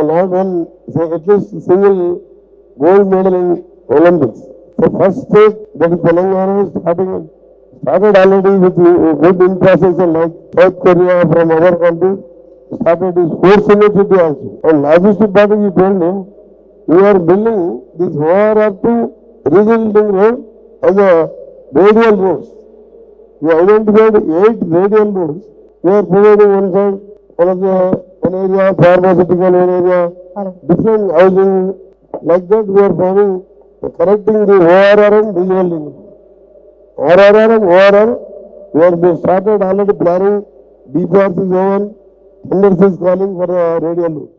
not one, say, at least single gold medal in Olympics. So first state, that is Telangana, started already with good infrastructure like South Korea from other countries, started his sports university also. And logistic party, he told him, we are building this ORR to regional ring road as a radial roads. We identified 8 radial roads. We are providing one side, one area, pharmaceutical, one area, different housing. Like that, we are forming, correcting the ORR and regional ring. RRR and ORR, we have started already planning. DPRC is over, tenders is calling for the radial route.